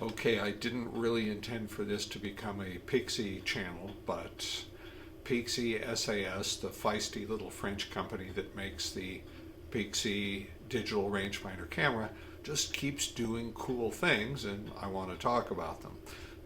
Okay, I didn't really intend for this to become a Pixii channel, but Pixii SAS, the feisty little French company that makes the Pixii digital rangefinder camera, just keeps doing cool things, and I want to talk about them.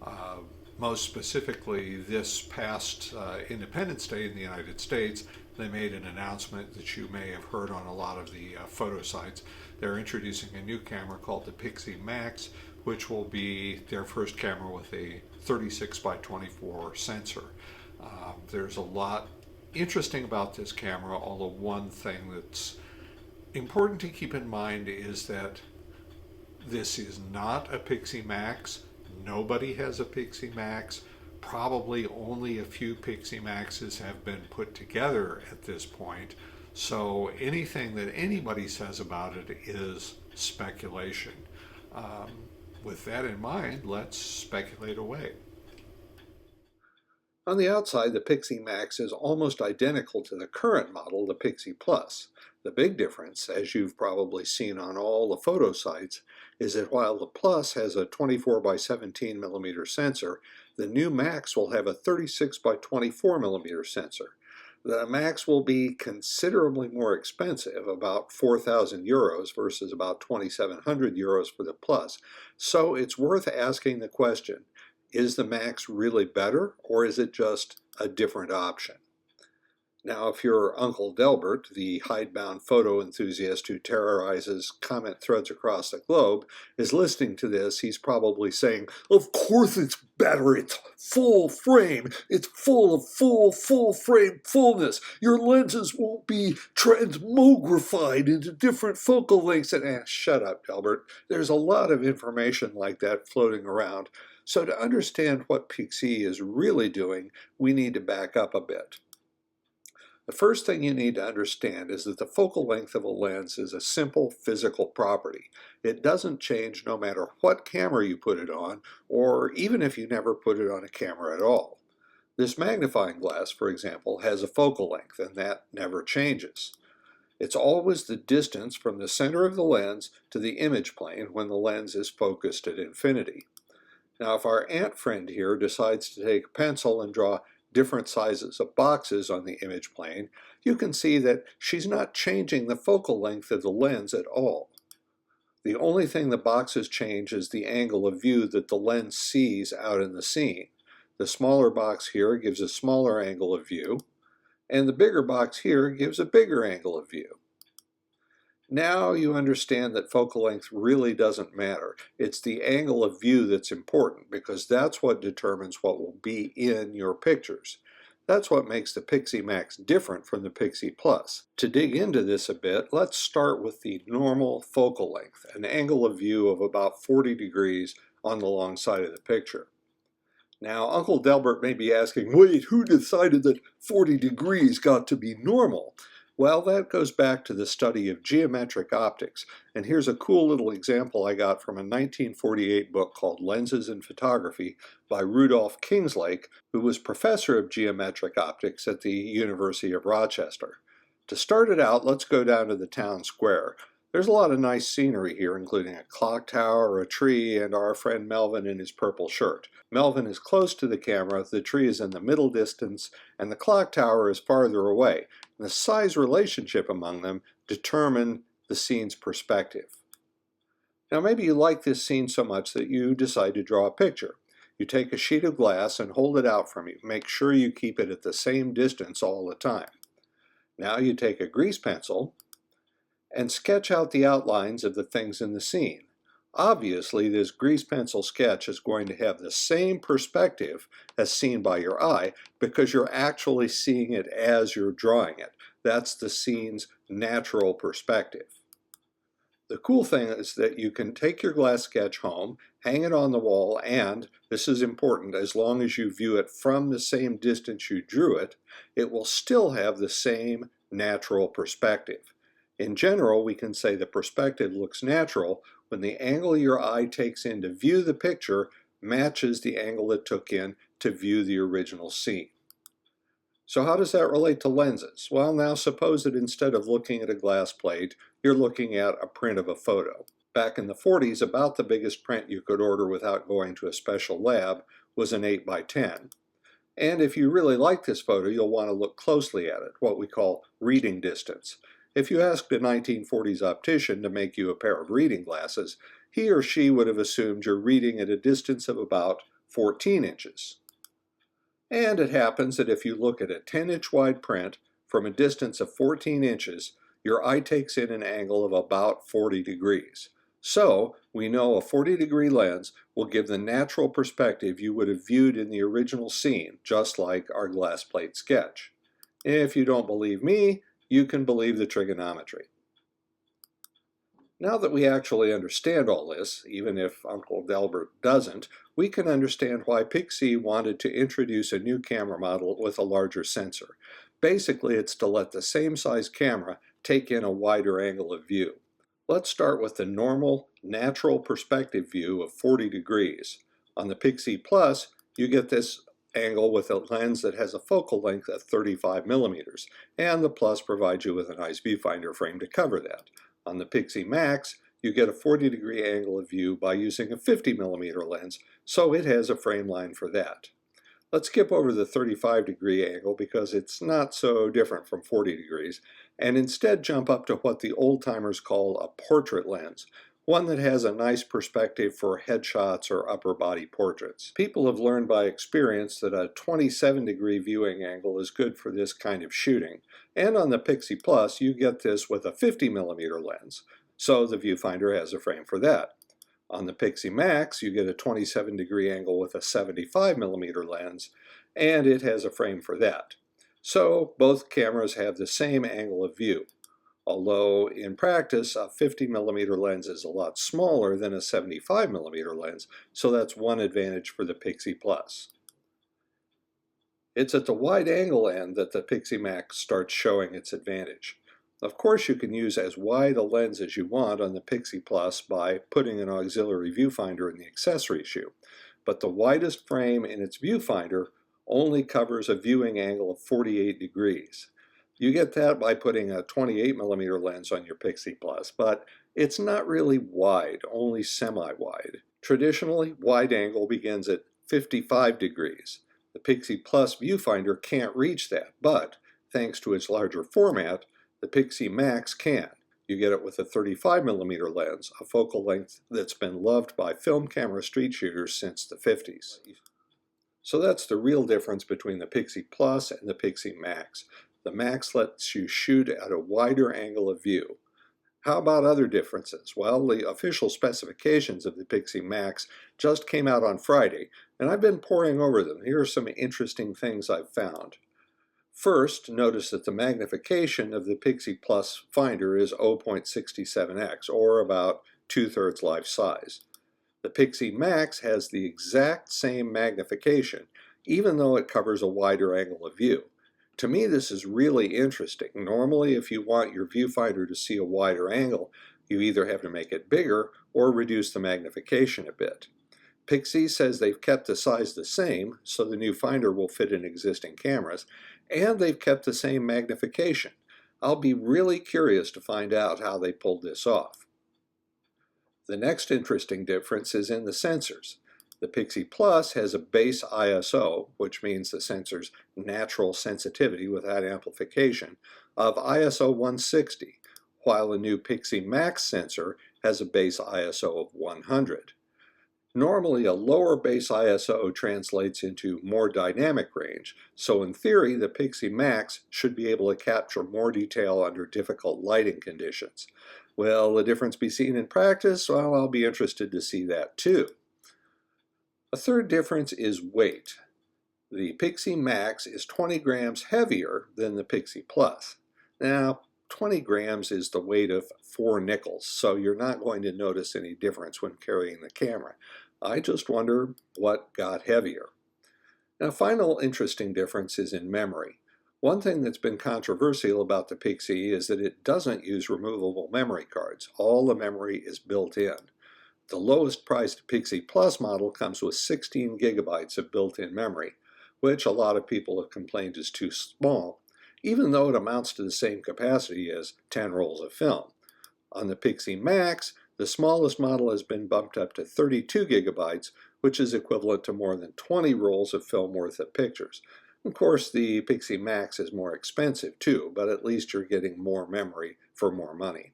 Uh, Most specifically, this past Independence Day in the United States, they made an announcement that you may have heard on a lot of the photo sites. They're introducing a new camera called the Pixii Max, which will be their first camera with a 36 by 24 sensor. There's a lot interesting about this camera, although one thing that's important to keep in mind is that this is not a Pixii Max. Nobody has a Pixii Max. Probably only a few Pixii Maxes have been put together at this point. So anything that anybody says about it is speculation. With that in mind, let's speculate away. On the outside, the Pixii Max is almost identical to the current model, the Pixii Plus. The big difference, as you've probably seen on all the photo sites, is that while the Plus has a 24 by 17 millimeter sensor, the new Max will have a 36 by 24 millimeter sensor. The Max will be considerably more expensive, about 4,000 euros versus about 2,700 euros for the Plus. So it's worth asking the question, is the Max really better, or is it just a different option? Now, if you're Uncle Delbert, the hidebound photo enthusiast who terrorizes comment threads across the globe, is listening to this, he's probably saying, "Of course it's better, it's full frame, it's full of full frame fullness. Your lenses won't be transmogrified into different focal lengths." And shut up, Delbert. There's a lot of information like that floating around. So to understand what Pixii is really doing, we need to back up a bit. The first thing you need to understand is that the focal length of a lens is a simple physical property. It doesn't change no matter what camera you put it on, or even if you never put it on a camera at all. This magnifying glass, for example, has a focal length, and that never changes. It's always the distance from the center of the lens to the image plane when the lens is focused at infinity. Now, if our ant friend here decides to take a pencil and draw different sizes of boxes on the image plane, you can see that she's not changing the focal length of the lens at all. The only thing the boxes change is the angle of view that the lens sees out in the scene. The smaller box here gives a smaller angle of view, and the bigger box here gives a bigger angle of view. Now you understand that focal length really doesn't matter. It's the angle of view that's important, because that's what determines what will be in your pictures. That's what makes the Pixii Max different from the Pixii Plus. To dig into this a bit, let's start with the normal focal length, an angle of view of about 40 degrees on the long side of the picture. Now, Uncle Delbert may be asking, wait, who decided that 40 degrees got to be normal? Well, that goes back to the study of geometric optics, and here's a cool little example I got from a 1948 book called Lenses in Photography by Rudolph Kingslake, who was professor of geometric optics at the University of Rochester. To start it out, let's go down to the town square. There's a lot of nice scenery here, including a clock tower, a tree, and our friend Melvin in his purple shirt. Melvin is close to the camera, the tree is in the middle distance, and the clock tower is farther away. And the size relationship among them determine the scene's perspective. Now maybe you like this scene so much that you decide to draw a picture. You take a sheet of glass and hold it out from you. Make sure you keep it at the same distance all the time. Now you take a grease pencil and sketch out the outlines of the things in the scene. Obviously, this grease pencil sketch is going to have the same perspective as seen by your eye, because you're actually seeing it as you're drawing it. That's the scene's natural perspective. The cool thing is that you can take your glass sketch home, hang it on the wall, and, this is important, as long as you view it from the same distance you drew it, it will still have the same natural perspective. In general, we can say the perspective looks natural when the angle your eye takes in to view the picture matches the angle it took in to view the original scene. So how does that relate to lenses? Well, now suppose that instead of looking at a glass plate, you're looking at a print of a photo. Back in the 40s, about the biggest print you could order without going to a special lab was an 8 by 10. And if you really like this photo, you'll want to look closely at it, what we call reading distance. If you asked a 1940s optician to make you a pair of reading glasses, he or she would have assumed you're reading at a distance of about 14 inches. And it happens that if you look at a 10-inch wide print from a distance of 14 inches, your eye takes in an angle of about 40 degrees. So, we know a 40-degree lens will give the natural perspective you would have viewed in the original scene, just like our glass plate sketch. If you don't believe me, you can believe the trigonometry. Now that we actually understand all this, even if Uncle Delbert doesn't, we can understand why Pixii wanted to introduce a new camera model with a larger sensor. Basically, it's to let the same size camera take in a wider angle of view. Let's start with the normal, natural perspective view of 40 degrees. On the Pixii Plus, you get this angle with a lens that has a focal length of 35 millimeters, and the Plus provides you with a nice viewfinder frame to cover that. On the Pixii Max, you get a 40-degree angle of view by using a 50-millimeter lens, so it has a frame line for that. Let's skip over the 35-degree angle because it's not so different from 40 degrees, and instead jump up to what the old-timers call a portrait lens, one that has a nice perspective for headshots or upper body portraits. People have learned by experience that a 27-degree viewing angle is good for this kind of shooting, and on the Pixii Plus you get this with a 50-millimeter lens, so the viewfinder has a frame for that. On the Pixii Max, you get a 27-degree angle with a 75-millimeter lens, and it has a frame for that. So both cameras have the same angle of view, although in practice a 50-millimeter lens is a lot smaller than a 75-millimeter lens, so that's one advantage for the Pixii Plus. It's at the wide-angle end that the Pixii Max starts showing its advantage. Of course, you can use as wide a lens as you want on the Pixii Plus by putting an auxiliary viewfinder in the accessory shoe, but the widest frame in its viewfinder only covers a viewing angle of 48 degrees. You get that by putting a 28-millimeter lens on your Pixii Plus, but it's not really wide, only semi-wide. Traditionally, wide angle begins at 55 degrees. The Pixii Plus viewfinder can't reach that, but thanks to its larger format, the Pixii Max can. You get it with a 35-millimeter lens, a focal length that's been loved by film camera street shooters since the 50s. So that's the real difference between the Pixii Plus and the Pixii Max. The Max lets you shoot at a wider angle of view. How about other differences? Well, the official specifications of the Pixii Max just came out on Friday, and I've been poring over them. Here are some interesting things I've found. First, notice that the magnification of the Pixii Plus finder is 0.67x, or about 2/3 life size. The Pixii Max has the exact same magnification, even though it covers a wider angle of view. To me, this is really interesting. Normally, if you want your viewfinder to see a wider angle, you either have to make it bigger or reduce the magnification a bit. Pixii says they've kept the size the same, so the new finder will fit in existing cameras, and they've kept the same magnification. I'll be really curious to find out how they pulled this off. The next interesting difference is in the sensors. The Pixii Plus has a base ISO, which means the sensor's natural sensitivity without amplification, of ISO 160, while a new Pixii Max sensor has a base ISO of 100. Normally, a lower base ISO translates into more dynamic range, so in theory, the Pixii Max should be able to capture more detail under difficult lighting conditions. Will the difference be seen in practice? Well, I'll be interested to see that too. A third difference is weight. The Pixii Max is 20 grams heavier than the Pixii Plus. Now, 20 grams is the weight of 4 nickels, so you're not going to notice any difference when carrying the camera. I just wonder what got heavier. Now, final interesting difference is in memory. One thing that's been controversial about the Pixii is that it doesn't use removable memory cards. All the memory is built in. The lowest priced Pixii Plus model comes with 16 gigabytes of built-in memory, which a lot of people have complained is too small, even though it amounts to the same capacity as 10 rolls of film. On the Pixii Max, The smallest model has been bumped up to 32 gigabytes, which is equivalent to more than 20 rolls of film worth of pictures. Of course, the Pixii Max is more expensive too, but at least you're getting more memory for more money.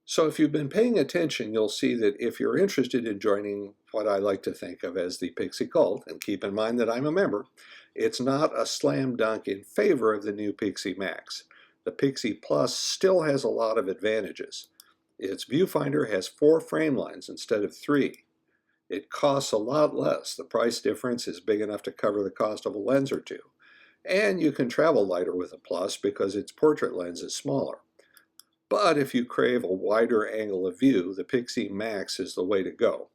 So if you've been paying attention, you'll see that if you're interested in joining what I like to think of as the Pixii cult, and keep in mind that I'm a member, it's not a slam dunk in favor of the new Pixii Max. The Pixii Plus still has a lot of advantages. Its viewfinder has 4 frame lines instead of 3. It costs a lot less. The price difference is big enough to cover the cost of a lens or two. And you can travel lighter with a Plus because its portrait lens is smaller. But if you crave a wider angle of view, the Pixii Max is the way to go.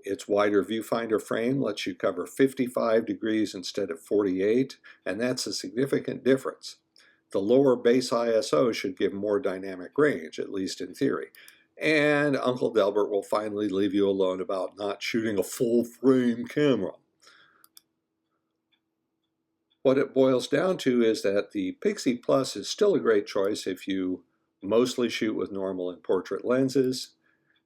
Its wider viewfinder frame lets you cover 55 degrees instead of 48, and that's a significant difference. The lower base ISO should give more dynamic range, at least in theory. And Uncle Delbert will finally leave you alone about not shooting a full-frame camera. What it boils down to is that the Pixii Plus is still a great choice if you mostly shoot with normal and portrait lenses,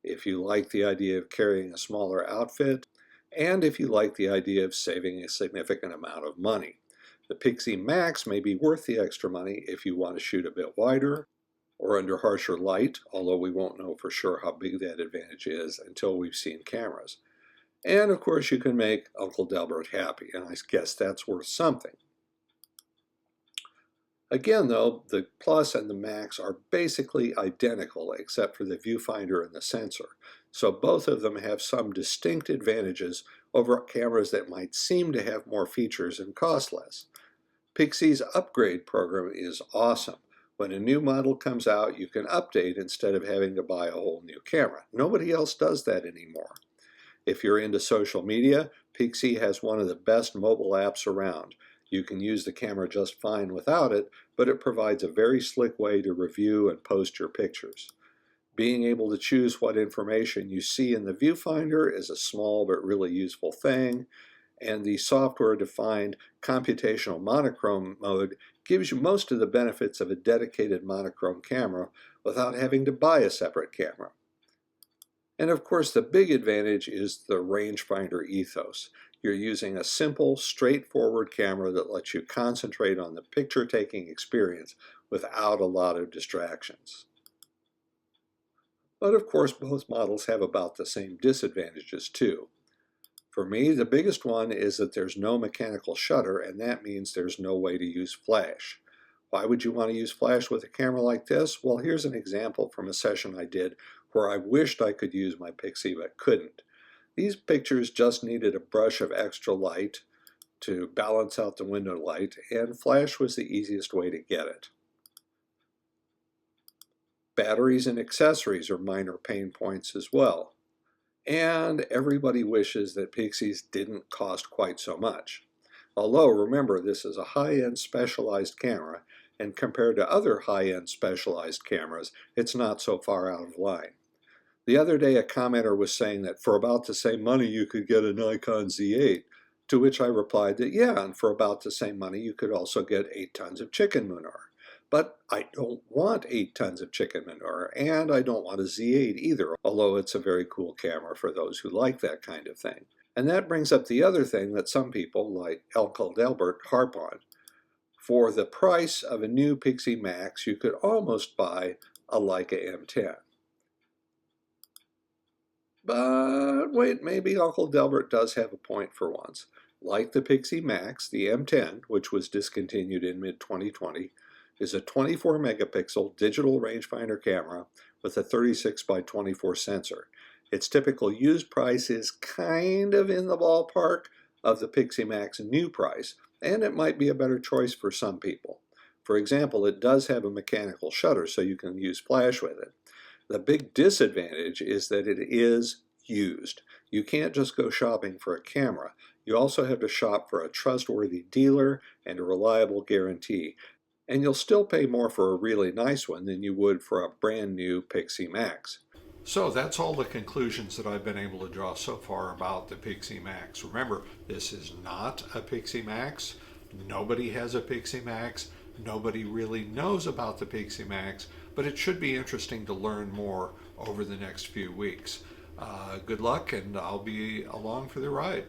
if you like the idea of carrying a smaller outfit, and if you like the idea of saving a significant amount of money. The Pixii Max may be worth the extra money if you want to shoot a bit wider or under harsher light, although we won't know for sure how big that advantage is until we've seen cameras. And of course you can make Uncle Delbert happy, and I guess that's worth something. Again though, the Plus and the Max are basically identical except for the viewfinder and the sensor, so both of them have some distinct advantages over cameras that might seem to have more features and cost less. Pixii's upgrade program is awesome. When a new model comes out, you can update instead of having to buy a whole new camera. Nobody else does that anymore. If you're into social media, Pixii has one of the best mobile apps around. You can use the camera just fine without it, but it provides a very slick way to review and post your pictures. Being able to choose what information you see in the viewfinder is a small but really useful thing, and the software-defined computational monochrome mode gives you most of the benefits of a dedicated monochrome camera without having to buy a separate camera. And of course, the big advantage is the rangefinder ethos. You're using a simple, straightforward camera that lets you concentrate on the picture-taking experience without a lot of distractions. But of course, both models have about the same disadvantages too. For me, the biggest one is that there's no mechanical shutter, and that means there's no way to use flash. Why would you want to use flash with a camera like this? Well, here's an example from a session I did where I wished I could use my Pixii but couldn't. These pictures just needed a brush of extra light to balance out the window light, and flash was the easiest way to get it. Batteries and accessories are minor pain points as well. And everybody wishes that Pixiis didn't cost quite so much. Although, remember, this is a high-end specialized camera, and compared to other high-end specialized cameras, it's not so far out of line. The other day, a commenter was saying that for about the same money you could get a Nikon Z8, to which I replied that yeah, and for about the same money you could also get 8 tons of chicken manure. But I don't want 8 tons of chicken manure, and I don't want a Z8 either, although it's a very cool camera for those who like that kind of thing. And that brings up the other thing that some people, like Uncle Delbert, harp on. For the price of a new Pixii Max, you could almost buy a Leica M10. But wait, maybe Uncle Delbert does have a point for once. Like the Pixii Max, the M10, which was discontinued in mid-2020, is a 24 megapixel digital rangefinder camera with a 36 by 24 sensor. Its typical used price is kind of in the ballpark of the Pixii Max new price, and it might be a better choice for some people. For example, it does have a mechanical shutter, so you can use flash with it. The big disadvantage is that it is used. You can't just go shopping for a camera. You also have to shop for a trustworthy dealer and a reliable guarantee. And you'll still pay more for a really nice one than you would for a brand new Pixii Max. So that's all the conclusions that I've been able to draw so far about the Pixii Max. Remember, this is not a Pixii Max. Nobody has a Pixii Max. Nobody really knows about the Pixii Max, but it should be interesting to learn more over the next few weeks. Good luck, and I'll be along for the ride.